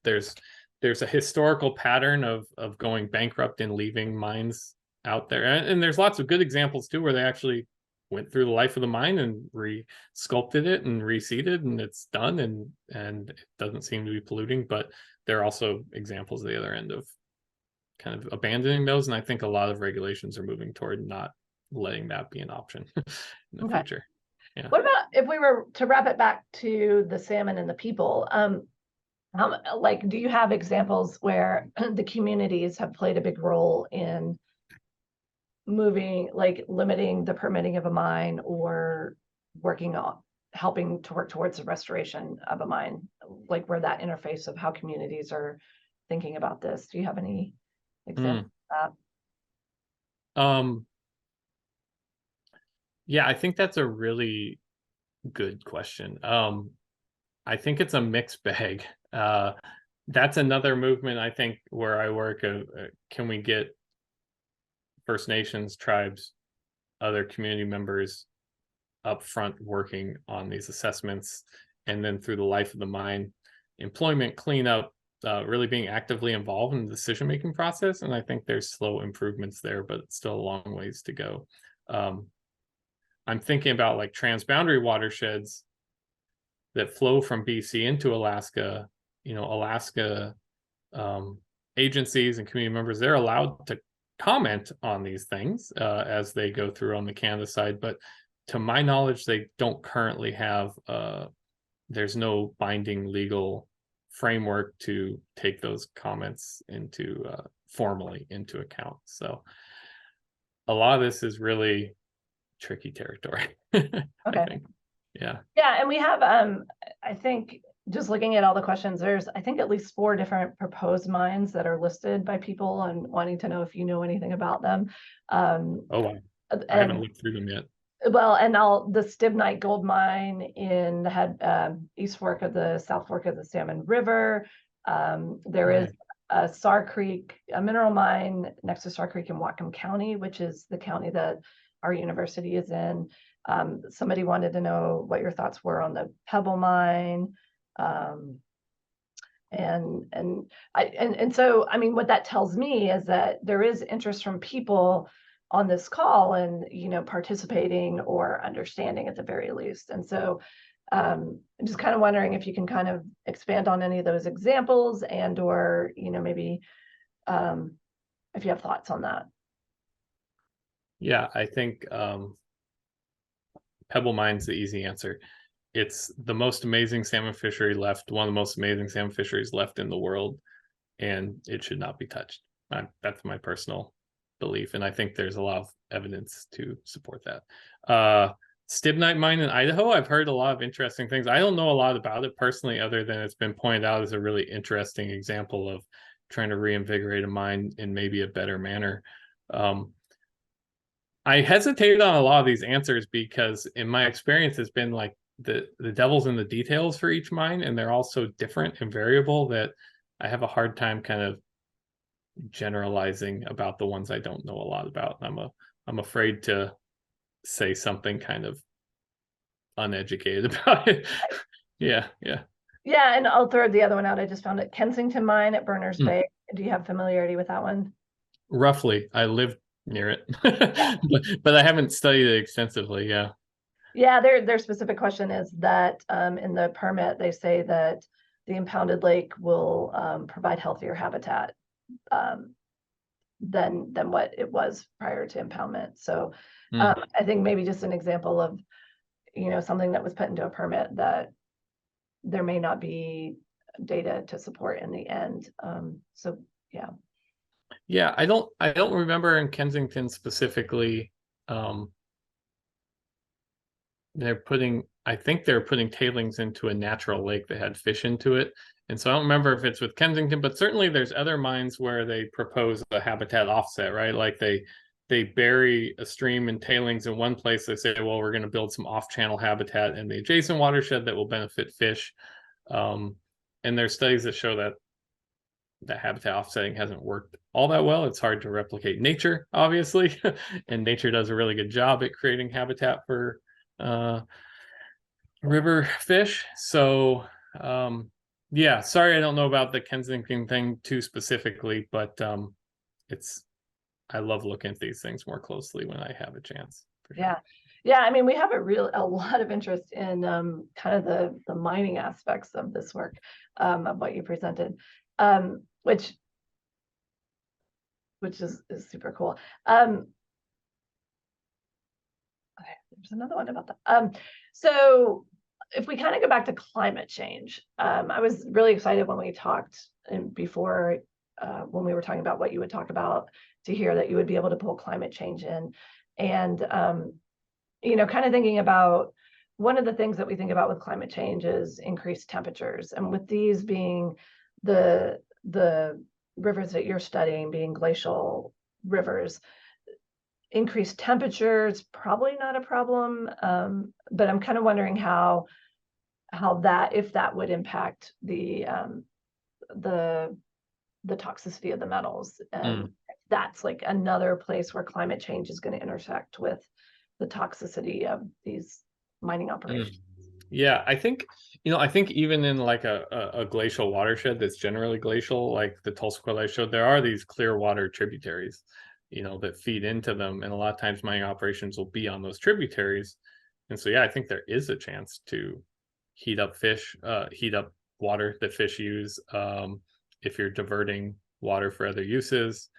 there's a historical pattern of going bankrupt and leaving mines out there, and there's lots of good examples too where they actually went through the life of the mine and re-sculpted it and reseeded, and it's done, and it doesn't seem to be polluting. But there are also examples at the other end of kind of abandoning those, and I think a lot of regulations are moving toward not letting that be an option in the future. Yeah. What about if we were to wrap it back to the salmon and the people? Do you have examples where the communities have played a big role in limiting the permitting of a mine, or helping to work towards the restoration of a mine, like where that interface of how communities are thinking about this? Do you have any examples of that? Yeah, I think that's a really good question. I think it's a mixed bag. That's another movement, I think, where I work. Can we get First Nations, tribes, other community members up front working on these assessments, and then through the life of the mine, employment cleanup, really being actively involved in the decision-making process. And I think there's slow improvements there, but it's still a long ways to go. I'm thinking about like transboundary watersheds that flow from BC into Alaska. Alaska agencies and community members, they're allowed to comment on these things as they go through on the Canada side. But to my knowledge, they don't currently have, there's no binding legal framework to take those comments into formally into account. So a lot of this is really tricky territory. I Okay. think. Yeah. Yeah, and we have, I think, just looking at all the questions, there's, I think, at least 4 different proposed mines that are listed by people and wanting to know if you know anything about them. Oh, wow. I haven't looked through them yet. Well, and the Stibnite gold mine in the East Fork of the South Fork of the Salmon River. There is a Sar Creek, a mineral mine next to Sar Creek in Whatcom County, which is the county that our university is in. Somebody wanted to know what your thoughts were on the Pebble mine. And so, I mean, what that tells me is that there is interest from people on this call and, you know, participating or understanding at the very least. And so I'm just kind of wondering if you can kind of expand on any of those examples and, or, you know, maybe if you have thoughts on that. Yeah, I think Pebble Mine's the easy answer. It's the most amazing salmon fishery left, one of the most amazing salmon fisheries left in the world, and it should not be touched. That's my personal belief, and I think there's a lot of evidence to support that. Stibnite mine in Idaho, I've heard a lot of interesting things. I don't know a lot about it personally, other than it's been pointed out as a really interesting example of trying to reinvigorate a mine in maybe a better manner. I hesitated on a lot of these answers because in my experience it's been like the devil's in the details for each mine, and they're all so different and variable that I have a hard time kind of generalizing about the ones I don't know a lot about. I'm afraid to say something kind of uneducated about it. Yeah. Yeah, and I'll throw the other one out. I just found it. Kensington Mine at Berners Bay. Do you have familiarity with that one? Roughly. I lived near it, but I haven't studied it extensively. Yeah. Yeah, their specific question is that in the permit, they say that the impounded lake will provide healthier habitat than what it was prior to impoundment. So I think maybe just an example of, you know, something that was put into a permit that there may not be data to support in the end. So yeah. Yeah, I don't remember in Kensington specifically. I think they're putting tailings into a natural lake that had fish into it. And so I don't remember if it's with Kensington, but certainly there's other mines where they propose a habitat offset, right? Like they bury a stream in tailings in one place. They say, well, we're going to build some off-channel habitat in the adjacent watershed that will benefit fish. And there's studies that show that habitat offsetting hasn't worked all that well. It's hard to replicate nature, obviously, and nature does a really good job at creating habitat for river fish. So yeah, sorry I don't know about the Kensington thing too specifically, but I love looking at these things more closely when I have a chance. Yeah. Yeah, I mean, we have a lot of interest in kind of the mining aspects of this work, of what you presented, which is super cool. Okay, there's another one about that. So if we kind of go back to climate change, I was really excited when we talked before, when we were talking about what you would talk about, to hear that you would be able to pull climate change in. And you know, kind of thinking about one of the things that we think about with climate change is increased temperatures. And with these being the rivers that you're studying being glacial rivers, increased temperatures probably not a problem. But I'm kind of wondering how that, if that would impact the toxicity of the metals, and that's like another place where climate change is going to intersect with the toxicity of these mining operations. Yeah, I think even in like a glacial watershed that's generally glacial, like the Tulsa I showed, there are these clear water tributaries, you know, that feed into them, and a lot of times mining operations will be on those tributaries. And so yeah, I think there is a chance to heat up water that fish use, if you're diverting water for other uses,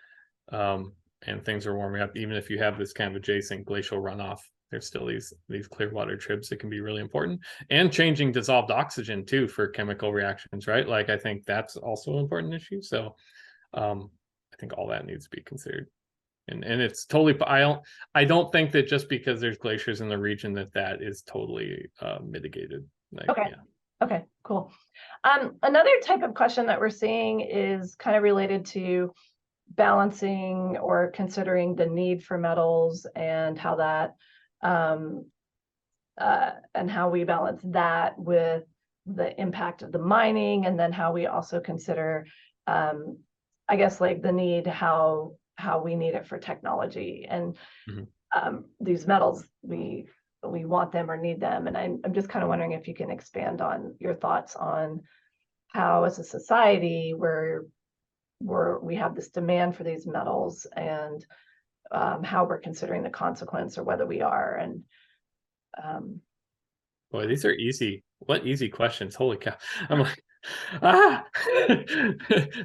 and things are warming up. Even if you have this kind of adjacent glacial runoff, there's still these clear water tribs that can be really important, and changing dissolved oxygen too for chemical reactions, right? Like I think that's also an important issue. So I I think all that needs to be considered. And it's totally, I don't think that just because there's glaciers in the region that is totally mitigated. Like, Okay. yeah. Okay, cool. Another type of question that we're seeing is kind of related to balancing or considering the need for metals and how that and how we balance that with the impact of the mining, and then how we also consider I guess like the need, how we need it for technology, and these metals, we want them or need them. And I'm just kind of wondering if you can expand on your thoughts on how, as a society, we have this demand for these metals, and how we're considering the consequence, or whether we are. And boy, these are easy. What easy questions. Holy cow. I'm like, ah,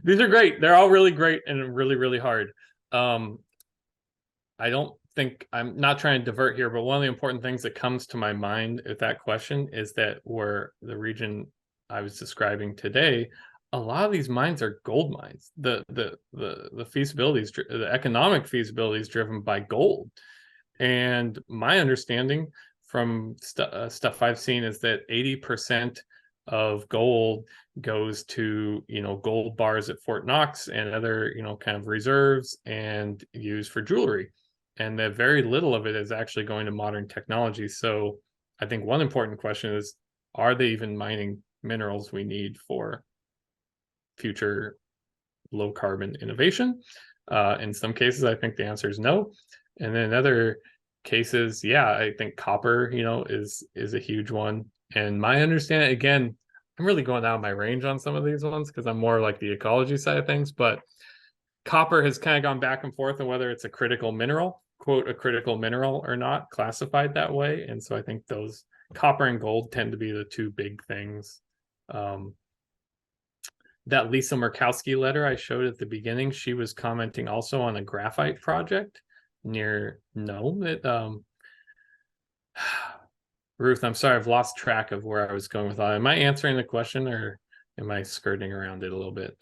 these are great. They're all really great and really, really hard. I don't think, I'm not trying to divert here, but one of the important things that comes to my mind with that question is that where the region I was describing today, a lot of these mines are gold mines. The feasibilities, the economic feasibility is driven by gold. And my understanding from stuff I've seen is that 80% of gold goes to, gold bars at Fort Knox and other, kind of reserves, and used for jewelry. And that very little of it is actually going to modern technology. So I think one important question is, are they even mining minerals we need for future low carbon innovation? In some cases, I think the answer is no. And then in other cases, yeah, I think copper, is a huge one. And my understanding, again, I'm really going out of my range on some of these ones because I'm more like the ecology side of things, but copper has kind of gone back and forth on whether it's a critical mineral, quote, a critical mineral or not, classified that way. And so I think those copper and gold tend to be the two big things. That Lisa Murkowski letter I showed at the beginning, she was commenting also on a graphite project near Nome. Ruth, I'm sorry, I've lost track of where I was going with that. Am I answering the question, or am I skirting around it a little bit?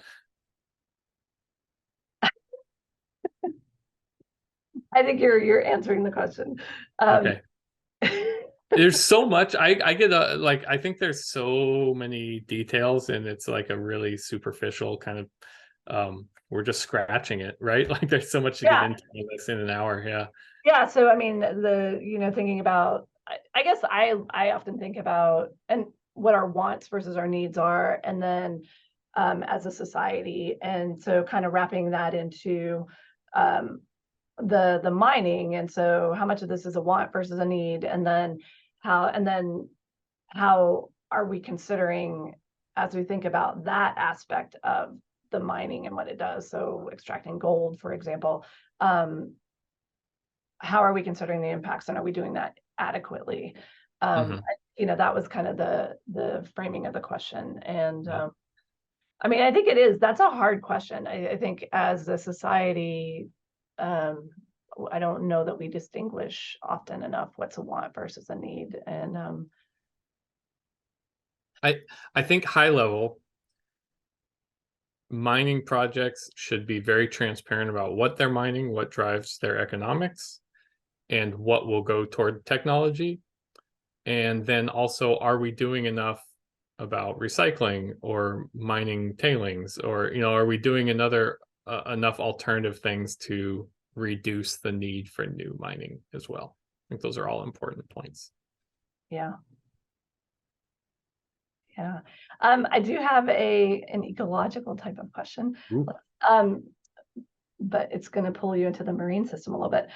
I think you're answering the question. Okay. There's so much. I get I think there's so many details, and it's like a really superficial kind of we're just scratching it, right? Like there's so much to get into this in an hour. Yeah. So I mean, thinking about, I guess I often think about and what our wants versus our needs are, and then as a society, and so kind of wrapping that into the mining. And so how much of this is a want versus a need, and then how are we considering, as we think about that aspect of the mining and what it does, so extracting gold, for example, how are we considering the impacts, and are we doing that adequately? That was kind of the framing of the question. And I mean, I think that's a hard question. I think as a society, I don't know that we distinguish often enough what's a want versus a need. And I think high level mining projects should be very transparent about what they're mining, what drives their economics, and what will go toward technology. And then also, are we doing enough about recycling or mining tailings, or are we doing enough alternative things to reduce the need for new mining as well? I think those are all important points. Yeah. I do have an ecological type of question, but it's going to pull you into the marine system a little bit.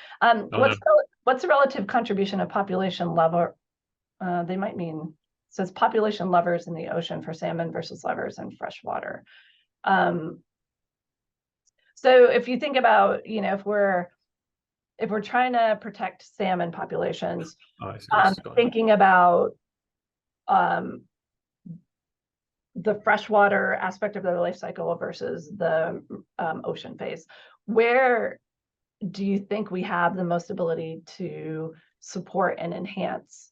What's the relative contribution of population level? They might mean, says population levers in the ocean for salmon versus levers in freshwater. So if you think about, if we're trying to protect salmon populations, thinking about the freshwater aspect of their life cycle versus the ocean phase, where do you think we have the most ability to support and enhance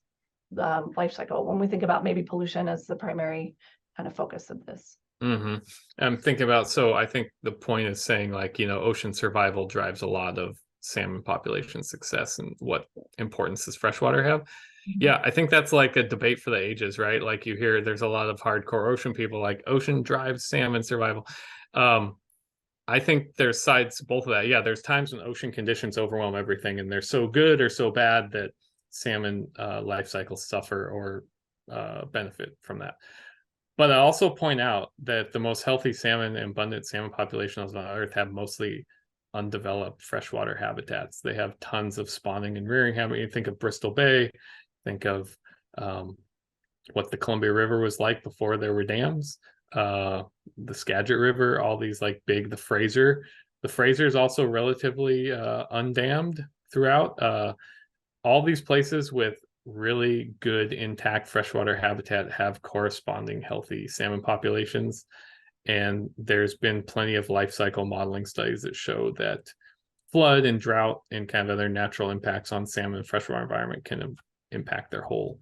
the life cycle when we think about maybe pollution as the primary kind of focus of this? I'm thinking about, so I think the point is saying, like, you know, ocean survival drives a lot of salmon population success, and what importance does freshwater have? Yeah, I think that's like a debate for the ages, right? Like, you hear there's a lot of hardcore ocean people like ocean drives salmon survival. I think there's sides to both of that. Yeah, there's times when ocean conditions overwhelm everything and they're so good or so bad that salmon life cycles suffer or benefit from that. But I also point out that the most healthy salmon and abundant salmon populations on Earth have mostly undeveloped freshwater habitats. They have tons of spawning and rearing habitat. You think of Bristol Bay, think of what the Columbia River was like before there were dams, the Skagit River, all these like big, the Fraser. The Fraser is also relatively undammed throughout. All these places with really good intact freshwater habitat have corresponding healthy salmon populations. And there's been plenty of life cycle modeling studies that show that flood and drought and kind of other natural impacts on salmon and freshwater environment can impact their whole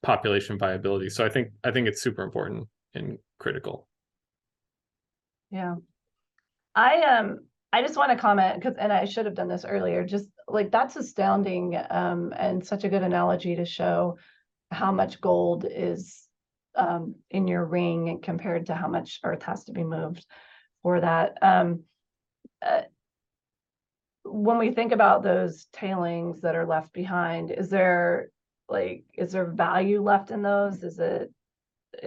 population viability. So I think it's super important and critical. Yeah. I just want to comment, because, and I should have done this earlier, just like that's astounding, and such a good analogy to show how much gold is in your ring compared to how much earth has to be moved for that. When we think about those tailings that are left behind, is there value left in those? Is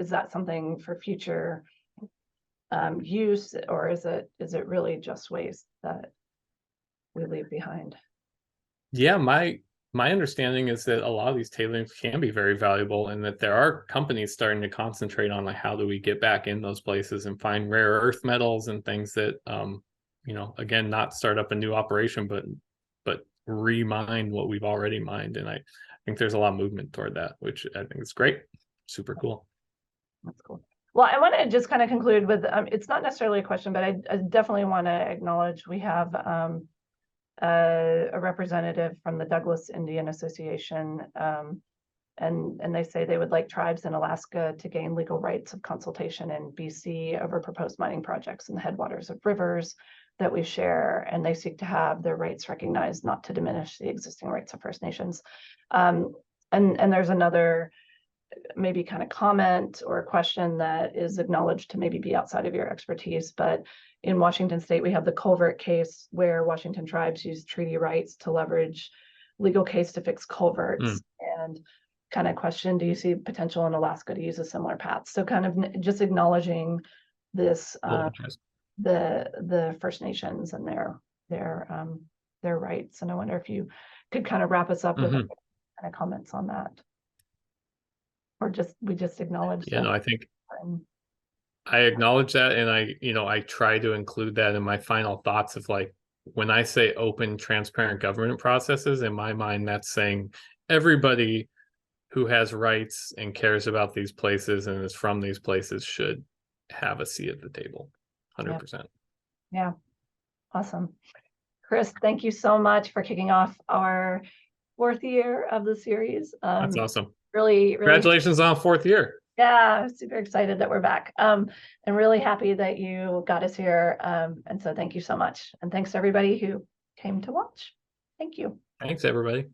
that something for future use, or is it really just waste that we leave behind? Yeah, my understanding is that a lot of these tailings can be very valuable, and that there are companies starting to concentrate on like how do we get back in those places and find rare earth metals and things that you know, again, not start up a new operation, but remine what we've already mined. And I think there's a lot of movement toward that, which I think is great. Super cool. That's cool. Well, I want to just kind of conclude with, it's not necessarily a question, but I definitely want to acknowledge we have a representative from the Douglas Indian Association, and they say they would like tribes in Alaska to gain legal rights of consultation in BC over proposed mining projects in the headwaters of rivers that we share, and they seek to have their rights recognized, not to diminish the existing rights of First Nations. And there's another maybe kind of comment or a question that is acknowledged to maybe be outside of your expertise, but in Washington state, we have the culvert case where Washington tribes use treaty rights to leverage legal case to fix culverts, and kind of question, do you see potential in Alaska to use a similar path? So kind of just acknowledging this, the First Nations and their rights. And I wonder if you could kind of wrap us up with kind of comments on that. Or we just acknowledge. Yeah, no, I think I acknowledge that, and I try to include that in my final thoughts of like, when I say open, transparent government processes, in my mind, that's saying everybody who has rights and cares about these places and is from these places should have a seat at the table. 100%. Yeah. Awesome. Chris, thank you so much for kicking off our 4th year of the series. That's awesome. Really Congratulations on 4th year. Yeah, super excited that we're back. And really happy that you got us here. And so thank you so much. And thanks to everybody who came to watch. Thank you. Thanks, everybody.